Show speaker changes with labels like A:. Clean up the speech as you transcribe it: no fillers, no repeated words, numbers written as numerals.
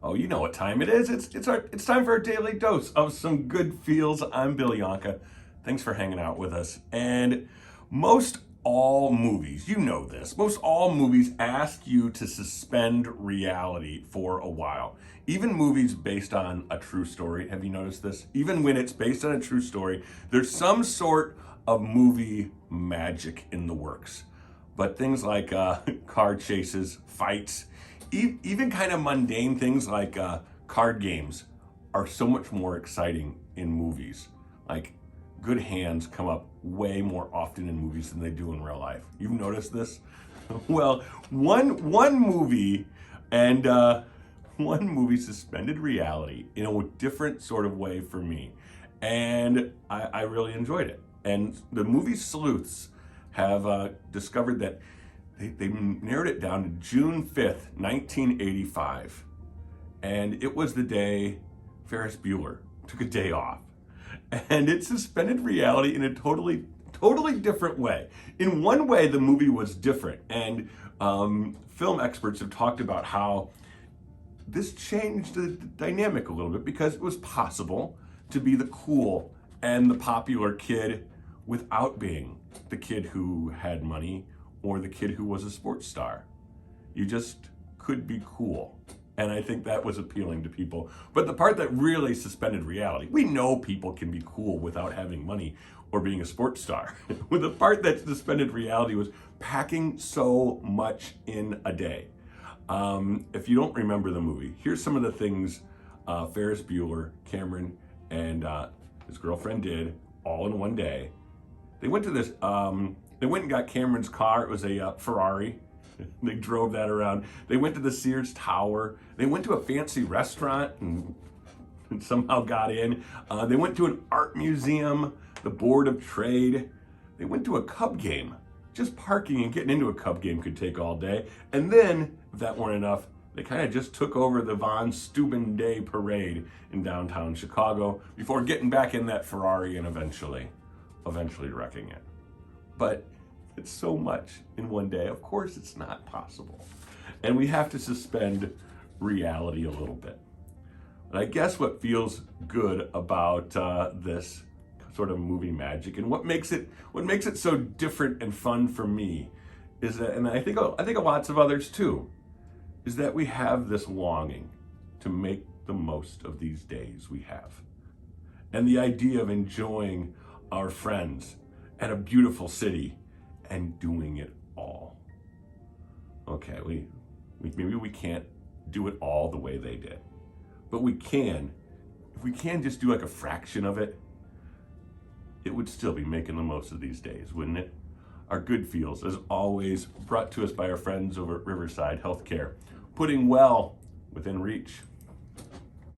A: Oh, you know what time it is. It's time for our daily dose of some good feels. I'm Bill Yonka. Thanks for hanging out with us. And most all movies, you know this, most all movies ask you to suspend reality for a while. Even movies based on a true story, have you noticed this? Even when it's based on a true story, there's some sort of movie magic in the works. But things like car chases, fights, even kind of mundane things like card games are so much more exciting in movies. Like good hands come up way more often in movies than they do in real life. You've noticed this? Well, one movie and one movie suspended reality in a different sort of way for me, and I really enjoyed it. And the movie sleuths have discovered that they narrowed it down to June 5th, 1985. And it was the day Ferris Bueller took a day off. And it suspended reality in a totally different way. In one way, the movie was different. And film experts have talked about how this changed the dynamic a little bit because it was possible to be the cool and the popular kid without being the kid who had money or the kid who was a sports star. You just could be cool. And I think that was appealing to people. But the part that really suspended reality, we know people can be cool without having money or being a sports star. Well, the part that suspended reality was packing so much in a day. If you don't remember the movie, here's some of the things Ferris Bueller, Cameron, and his girlfriend did all in one day. They went to this, they went and got Cameron's car. It was a Ferrari. They drove that around. They went to the Sears Tower. They went to a fancy restaurant and somehow got in. They went to an art museum, the Board of Trade. They went to a Cub game. Just parking and getting into a Cub game could take all day. And then, if that weren't enough, they kind of just took over the Von Steuben Day Parade in downtown Chicago before getting back in that Ferrari and eventually wrecking it. But it's so much in one day. Of course, it's not possible. And we have to suspend reality a little bit. But I guess what feels good about this sort of movie magic and what makes it so different and fun for me is that, and I think lots of others too, is that we have this longing to make the most of these days we have. And the idea of enjoying our friends at a beautiful city and doing it all. Okay, maybe we can't do it all the way they did, but we can. If we can just do like a fraction of it, it would still be making the most of these days, wouldn't it? Our good feels, as always, brought to us by our friends over at Riverside Healthcare, putting well within reach.